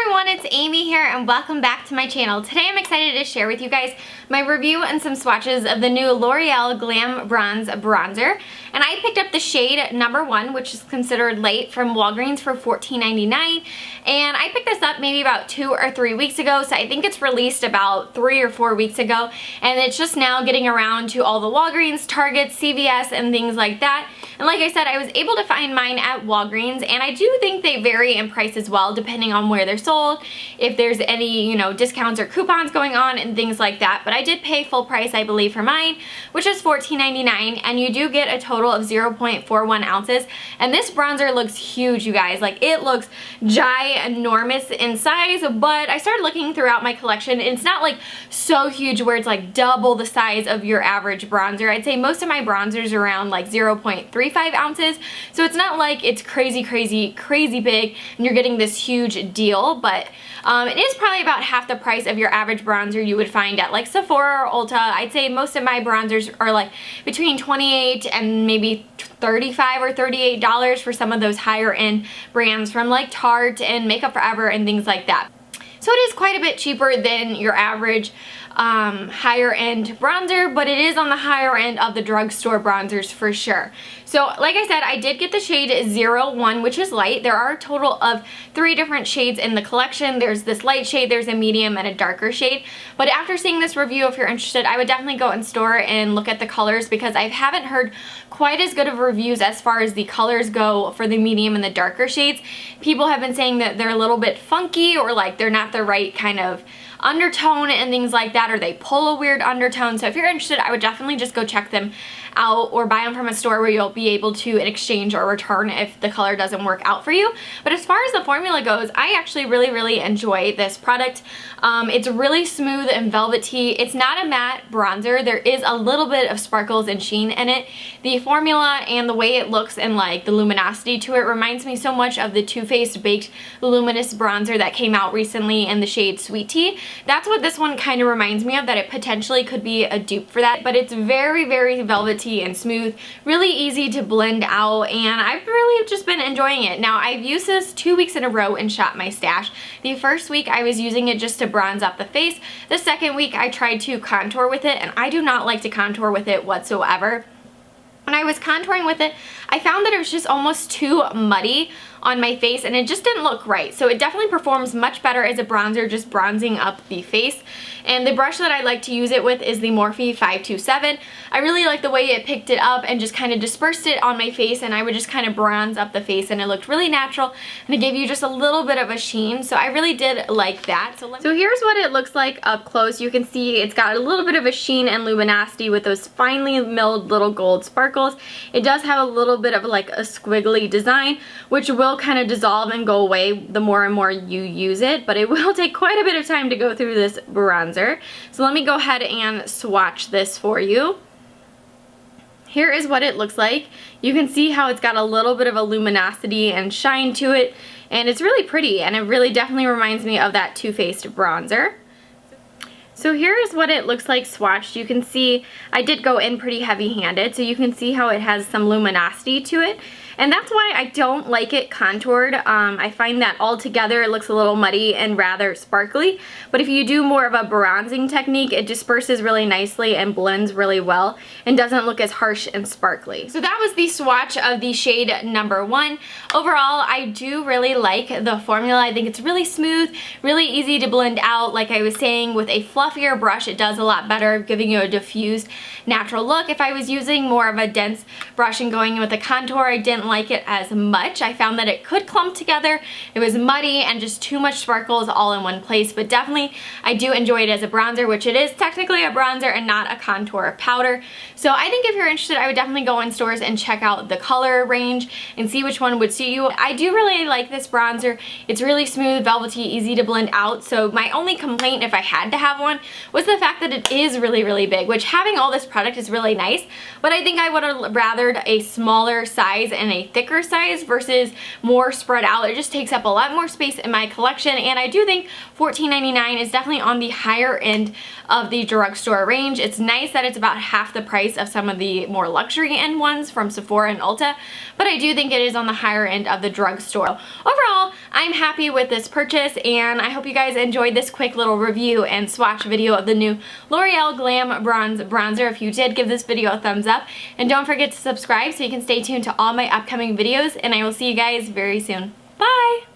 everyone, it's Amy here and welcome back to my channel. Today I'm excited to share with you guys my review and some swatches of the new L'Oreal Glam Bronze Bronzer. And I picked up the shade number 1, which is considered light, from Walgreens for $14.99. And I picked this up maybe about 2 or 3 weeks ago, so I think it's released about 3 or 4 weeks ago. And it's just now getting around to all the Walgreens, Target, CVS, and things like that. And like I said, I was able to find mine at Walgreens, and I do think they vary in price as well, depending on where they're sold, if there's any, discounts or coupons going on and things like that. But I did pay full price, I believe, for mine, which is $14.99, and you do get a total of 0.41 ounces. And this bronzer looks huge, you guys. Like, it looks ginormous in size, but I started looking throughout my collection, and it's not like so huge where it's like double the size of your average bronzer. I'd say most of my bronzers are around like 0.35 ounces, so it's not like it's crazy big and you're getting this huge deal, but it is probably about half the price of your average bronzer you would find at like Sephora or Ulta. I'd say most of my bronzers are like between $28 and maybe $35 or $38 for some of those higher end brands from like Tarte and Makeup Forever and things like that. So it is quite a bit cheaper than your average higher end bronzer, but it is on the higher end of the drugstore bronzers for sure. So like I said, I did get the shade 01, which is light. There are a total of 3 different shades in the collection. There's this light shade, there's a medium, and a darker shade. But after seeing this review, if you're interested, I would definitely go in store and look at the colors, because I haven't heard quite as good of reviews as far as the colors go for the medium and the darker shades. People have been saying that they're a little bit funky, or like they're not the right kind of undertone and things like that, or they pull a weird undertone. So if you're interested, I would definitely just go check them out or buy them from a store where you'll be able to exchange or return if the color doesn't work out for you. But as far as the formula goes, I actually really enjoy this product. It's really smooth and velvety. It's not a matte bronzer. There is a little bit of sparkles and sheen in it. The formula and the way it looks and like the luminosity to it reminds me so much of the Too Faced Baked Luminous Bronzer that came out recently in the shade Sweet Tea. That's what this one kind of reminds me of, that it potentially could be a dupe for that. But it's very velvety and smooth, really easy to blend out, and I've really just been enjoying it. Now, I've used this 2 weeks in a row and shot my stash. The first week I was using it just to bronze up the face. The second week I tried to contour with it, and I do not like to contour with it whatsoever. When I was contouring with it, I found that it was just almost too muddy on my face, and it just didn't look right. So it definitely performs much better as a bronzer, just bronzing up the face. And the brush that I like to use it with is the Morphe 527. I really like the way it picked it up and just kind of dispersed it on my face, and I would just kind of bronze up the face, and it looked really natural, and it gave you just a little bit of a sheen. So I really did like that. So here's what it looks like up close. You can see it's got a little bit of a sheen and luminosity with those finely milled little gold sparkles. It does have a little bit of like a squiggly design, which will kind of dissolve and go away the more and more you use it, but it will take quite a bit of time to go through this bronzer. So let me go ahead and swatch this for you. Here is what it looks like. You can see how it's got a little bit of a luminosity and shine to it, and it's really pretty, and it really definitely reminds me of that Too Faced bronzer. So here is what it looks like swatched. You can see I did go in pretty heavy-handed, so you can see how it has some luminosity to it. And that's why I don't like it contoured. I find that altogether it looks a little muddy and rather sparkly. But if you do more of a bronzing technique, it disperses really nicely and blends really well and doesn't look as harsh and sparkly. So that was the swatch of the shade number 1. Overall, I do really like the formula. I think it's really smooth, really easy to blend out. Like I was saying, with a fluffier brush, it does a lot better, giving you a diffused, natural look. If I was using more of a dense brush and going in with a contour, I didn't like it as much. I found that it could clump together. It was muddy and just too much sparkles all in one place, but definitely I do enjoy it as a bronzer, which it is technically a bronzer and not a contour powder. So I think if you're interested, I would definitely go in stores and check out the color range and see which one would suit you. I do really like this bronzer. It's really smooth, velvety, easy to blend out. So my only complaint, if I had to have one, was the fact that it is really big, which having all this product is really nice, but I think I would have rathered a smaller size and a thicker size versus more spread out. It just takes up a lot more space in my collection, and I do think $14.99 is definitely on the higher end of the drugstore range. It's nice that it's about half the price of some of the more luxury end ones from Sephora and Ulta, but I do think it is on the higher end of the drugstore. Overall, I'm happy with this purchase, and I hope you guys enjoyed this quick little review and swatch video of the new L'Oreal Glam Bronze Bronzer. If you did, give this video a thumbs up, and don't forget to subscribe so you can stay tuned to all my upcoming videos, and I will see you guys very soon. Bye!